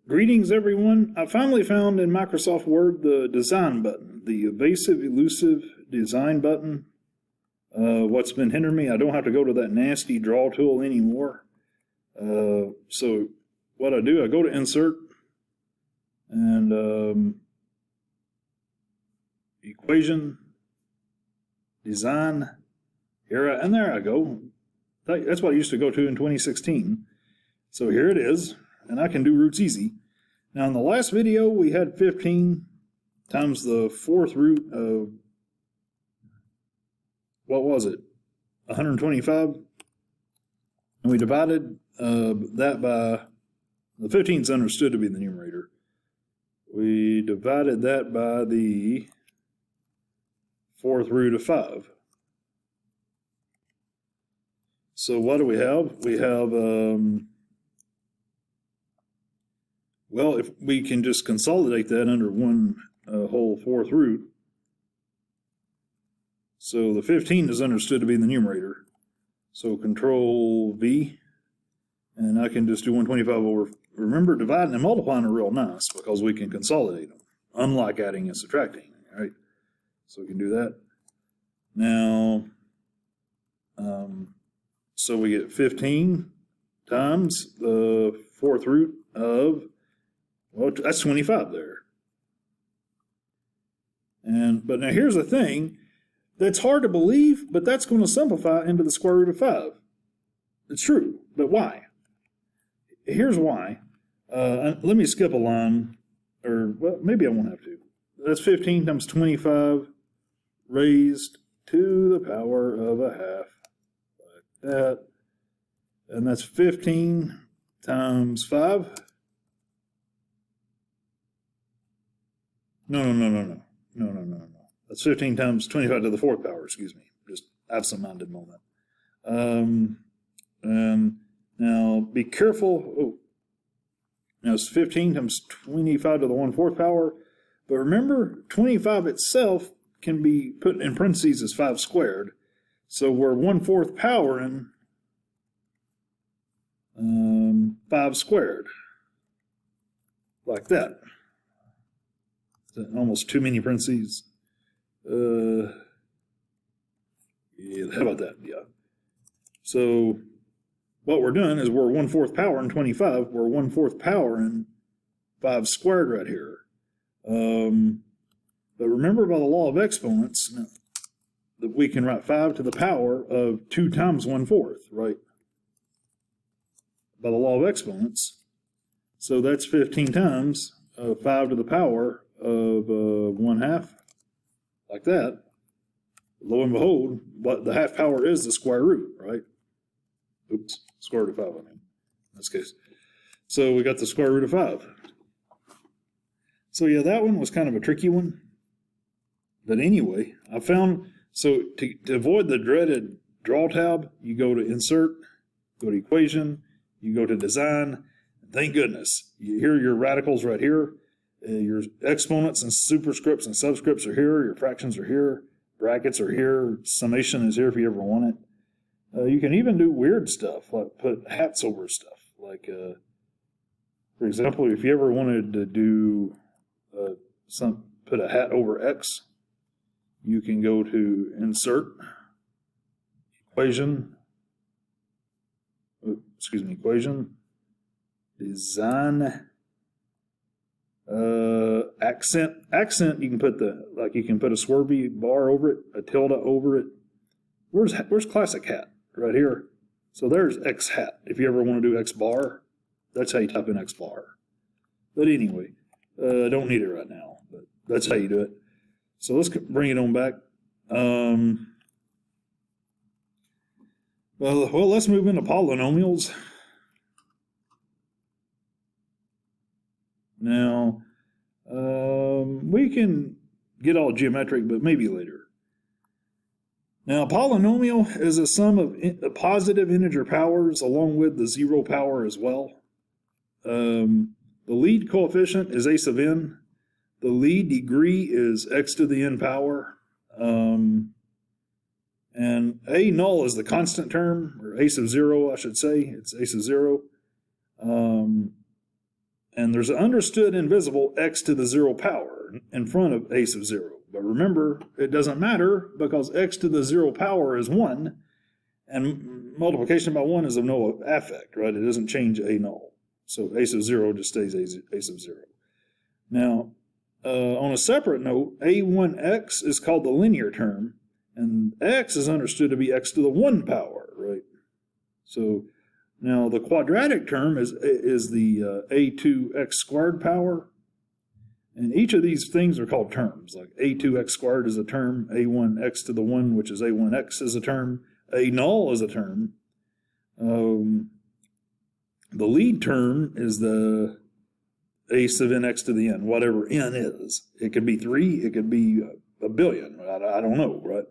Greetings, everyone. I finally found in Microsoft Word the design button, the evasive, elusive design button. What's been hindering me, I don't have to go to that nasty draw tool anymore. So what I do, I go to Insert and Equation, Design, and there I go. That's what I used to go to in 2016. So here it is. And I can do roots easy. Now in the last video we had 15 times the fourth root of, what was it, 125? And we divided that by, the 15 is understood to be the numerator. We divided that by the fourth root of 5. So what do we have? We have... well, if we can just consolidate that under one whole fourth root. So the 15 is understood to be the numerator. So Control V, and I can just do 125 over. Remember, dividing and multiplying are real nice because we can consolidate them, unlike adding and subtracting. All right, so we can do that. Now, so we get 15 times the fourth root of, well, that's 25 there. But now here's the thing. That's hard to believe, but that's going to simplify into the square root of 5. It's true, but why? Here's why. Let me skip a line, or well, maybe I won't have to. That's 15 times 25 raised to the power of a half, like that. And that's 15 times 5. No. That's 15 times 25 to the fourth power, excuse me. Just absent-minded moment. And now be careful. Oh, now it's 15 times 25 to the 1/4 power. But remember, 25 itself can be put in parentheses as 5 squared. So we're 1/4 powering 5 squared. Like that. Almost too many parentheses. Yeah, how about that? Yeah. So what we're doing is we're 1/4 powering 25. We're 1/4 powering 5 squared right here. But remember, by the law of exponents, that we can write 5 to the power of 2 times 1/4, right? By the law of exponents. So that's 15 times 5 to the power of 1/2, like that. Lo and behold, what the half power is the square root, right? Oops, square root of 5, I mean, in this case. So we got the square root of 5. So yeah, that one was kind of a tricky one. But anyway, I found, so to avoid the dreaded draw tab, you go to Insert, go to Equation, you go to Design. Thank goodness. Here are your radicals right here. Your exponents and superscripts and subscripts are here. Your fractions are here. Brackets are here. Summation is here if you ever want it. You can even do weird stuff, like put hats over stuff. Like, for example, if you ever wanted to do put a hat over X, you can go to Insert, Equation, Equation, Design, accent, you can put you can put a swervy bar over it, a tilde over it. Where's classic hat? Right here. So there's X hat. If you ever want to do X bar, that's how you type in X bar. But anyway, I don't need it right now, but that's how you do it. So let's bring it on back. Well, let's move into polynomials. Now, we can get all geometric, but maybe later. Now, a polynomial is a sum of positive integer powers along with the 0 power as well. The lead coefficient is a sub n. The lead degree is x to the n power. And a null is the constant term, or a sub 0, I should say. It's a sub 0. And there's an understood invisible x to the 0 power in front of a sub 0. But remember, it doesn't matter because x to the 0 power is 1, and multiplication by 1 is of no affect, right? It doesn't change a null. So a sub 0 just stays a sub 0. Now, on a separate note, a1x is called the linear term, and x is understood to be x to the 1 power, right? So now the quadratic term is the a2x squared power, and each of these things are called terms. Like a2x squared is a term, a1x to the 1, which is a1x, is a term, a null is a term. The lead term is the a sub nx to the n, whatever n is. It could be 3, it could be a billion, I don't know, right?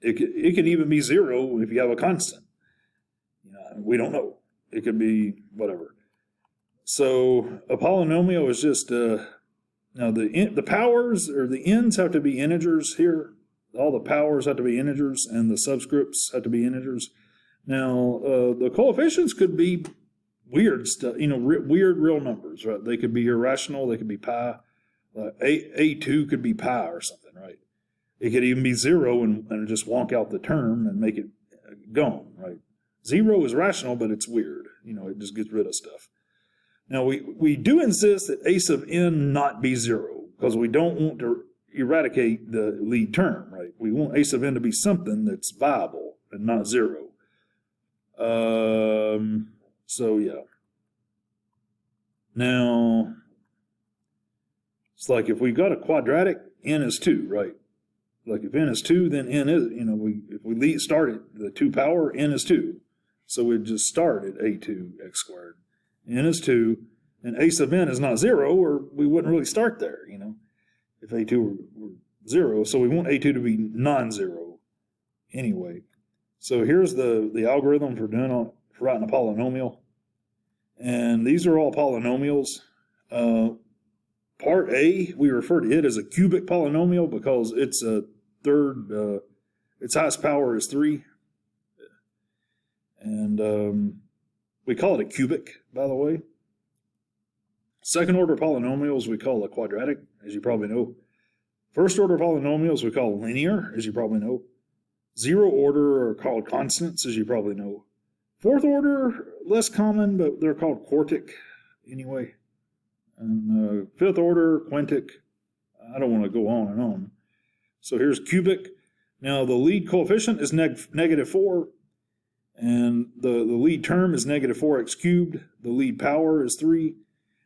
It could even be 0 if you have a constant. We don't know. It could be whatever. So a polynomial is just now the powers or the n's have to be integers here. All the powers have to be integers, and the subscripts have to be integers. Now the coefficients could be weird stuff, weird real numbers, right? They could be irrational. They could be pi. A2 could be pi or something, right? It could even be 0 and just wonk out the term and make it gone, right? 0 is rational, but it's weird. It just gets rid of stuff. Now, we do insist that a sub n not be 0, because we don't want to eradicate the lead term, right? We want a sub n to be something that's viable and not 0. So, yeah. Now, it's like if we got a quadratic, n is 2, right? Like if n is 2, then n is, if we start at the 2 power, n is 2. So we'd just start at a2x squared. N is 2, and a sub n is not 0, or we wouldn't really start there, if a2 were 0. So we want a2 to be non-zero anyway. So here's the algorithm for writing a polynomial. And these are all polynomials. Part A, we refer to it as a cubic polynomial because it's a third, its highest power is 3. And we call it a cubic, by the way. Second order polynomials we call a quadratic, as you probably know. First order polynomials we call linear, as you probably know. 0 order are called constants, as you probably know. Fourth order, less common, but they're called quartic anyway. And fifth order, quintic. I don't want to go on and on. So here's cubic. Now the lead coefficient is negative 4. And the lead term is negative 4x cubed. The lead power is 3.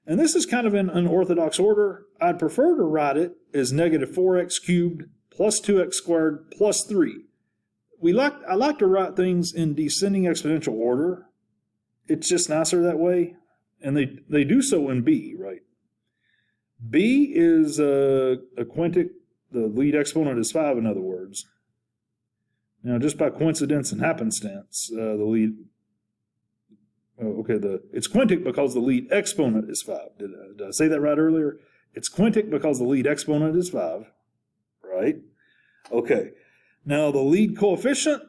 And this is kind of in unorthodox order. I'd prefer to write it as negative 4x cubed plus 2x squared plus 3. I like to write things in descending exponential order. It's just nicer that way. And they do so in B, right? B is a quintic. The lead exponent is 5, in other words. Now, just by coincidence and happenstance, it's quintic because the lead exponent is 5. Did I say that right earlier? It's quintic because the lead exponent is 5, right? Okay. Now, the lead coefficient,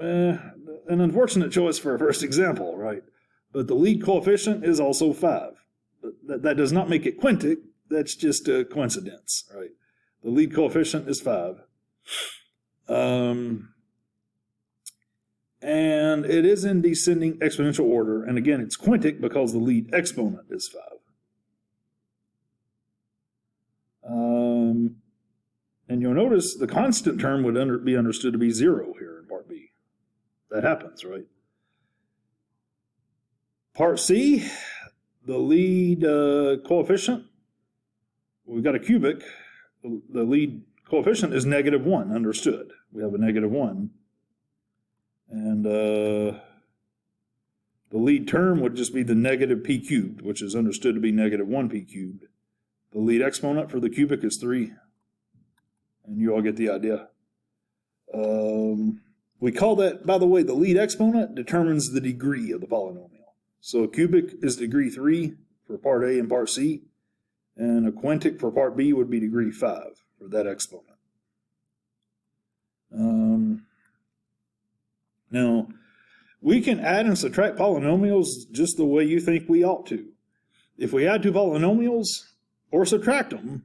an unfortunate choice for a first example, right? But the lead coefficient is also 5. But that does not make it quintic. That's just a coincidence, right? The lead coefficient is 5. And it is in descending exponential order. And again, it's quintic because the lead exponent is 5. And you'll notice the constant term would be understood to be 0 here in part B. That happens, right? Part C, the lead coefficient, we've got a cubic. The lead coefficient is negative 1, understood. We have a negative 1. And the lead term would just be the negative p cubed, which is understood to be negative 1p cubed. The lead exponent for the cubic is 3. And you all get the idea. We call that, by the way, the lead exponent determines the degree of the polynomial. So a cubic is degree 3 for part A and part C, and a quintic for part B would be degree 5 for that exponent. Now, we can add and subtract polynomials just the way you think we ought to. If we add two polynomials or subtract them,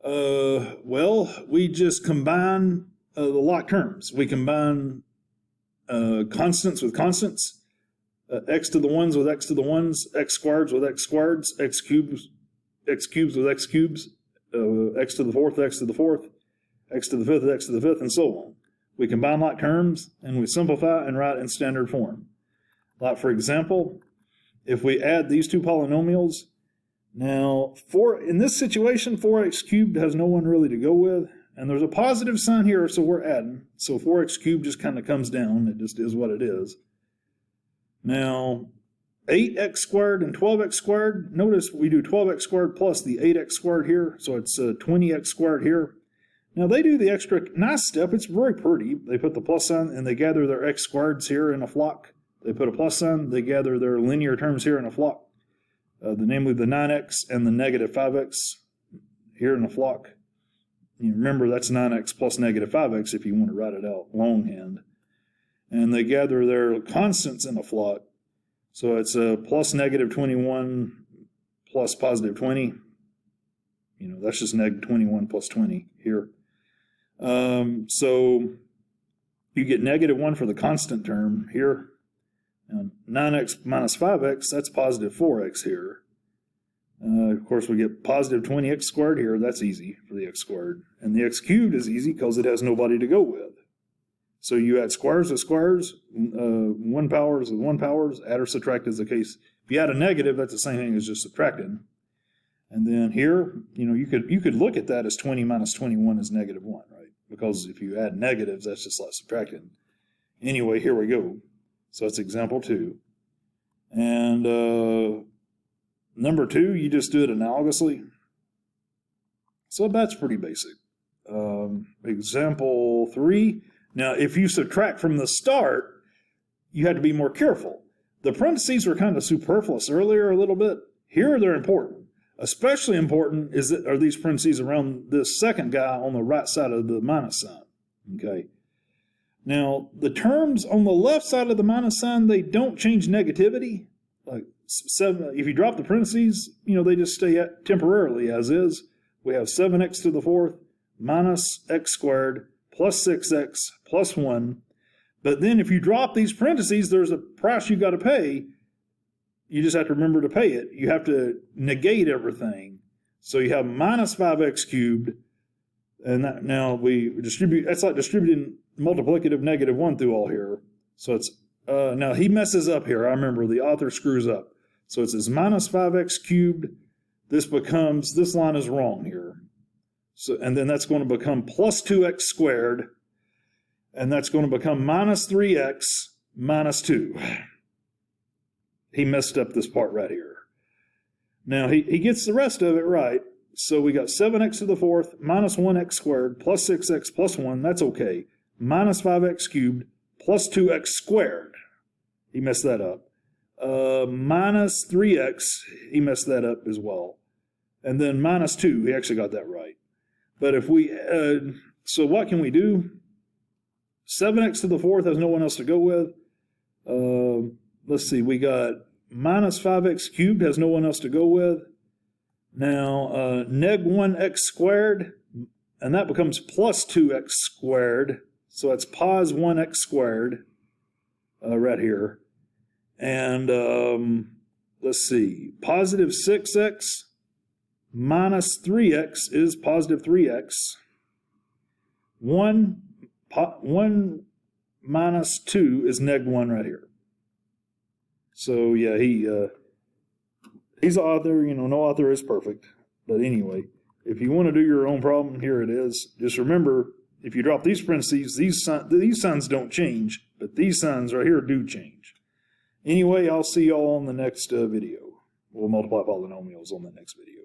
well, we just combine the like terms. We combine constants with constants, x to the ones with x to the ones, x squareds with x squareds, x cubes with x cubes, x to the fourth, x to the fourth, x to the fifth, x to the fifth, and so on. We combine like terms, and we simplify and write in standard form. Like, for example, if we add these two polynomials, now, in this situation, 4x cubed has no one really to go with, and there's a positive sign here, so we're adding. So 4x cubed just kind of comes down. It just is what it is. Now, 8x squared and 12x squared, notice we do 12x squared plus the 8x squared here, so it's 20x squared here. Now, they do the extra nice step. It's very pretty. They put the plus sign, and they gather their x squareds here in a flock. They put a plus sign. They gather their linear terms here in a flock. Namely the 9x and the negative 5x here in a flock. You remember that's 9x plus negative 5x if you want to write it out longhand. And they gather their constants in a flock. So it's plus negative 21 plus positive 20. That's just negative 21 plus 20 here. So you get negative 1 for the constant term here. And 9x minus 5x, that's positive 4x here. Of course, we get positive 20x squared here. That's easy for the x squared. And the x cubed is easy because it has nobody to go with. So you add squares with squares, 1 powers with 1 powers, add or subtract is the case. If you add a negative, that's the same thing as just subtracting. And then here, you could look at that as 20 minus 21 is negative 1, right? Because if you add negatives, that's just like subtracting. Anyway, here we go. So that's example 2. And number 2, you just do it analogously. So that's pretty basic. Example 3. Now, if you subtract from the start, you had to be more careful. The parentheses were kind of superfluous earlier a little bit. Here they're important. Especially important are these parentheses around this second guy on the right side of the minus sign. Okay. Now, the terms on the left side of the minus sign, they don't change negativity. Like 7, if you drop the parentheses, they just stay temporarily as is. We have 7x to the fourth minus x squared plus 6x plus 1. But then if you drop these parentheses, there's a price you got to pay. You just have to remember to pay it. You have to negate everything. So you have minus 5x cubed. And now we distribute, that's like distributing multiplicative negative 1 through all here. So it's, now he messes up here. I remember the author screws up. So it says minus 5x cubed. This line is wrong here. So, and then that's going to become plus 2x squared. And that's going to become minus 3x minus 2. He messed up this part right here. Now he gets the rest of it right. So we got 7x to the fourth minus 1x squared plus 6x plus 1. That's okay. Minus 5x cubed plus 2x squared. He messed that up. Minus 3x. He messed that up as well. And then minus 2. He actually got that right. But if we, so what can we do? 7x to the fourth has no one else to go with. Let's see. We got minus 5x cubed has no one else to go with. Now, neg 1x squared, and that becomes plus 2x squared. So that's pos 1x squared right here. And let's see, positive 6x minus 3x is positive 3x. 1 minus 2 is neg 1 right here. So yeah, he's the author. No author is perfect. But anyway, if you want to do your own problem, here it is. Just remember, if you drop these parentheses, these signs don't change, but these signs right here do change. Anyway, I'll see y'all on the next video. We'll multiply polynomials on the next video.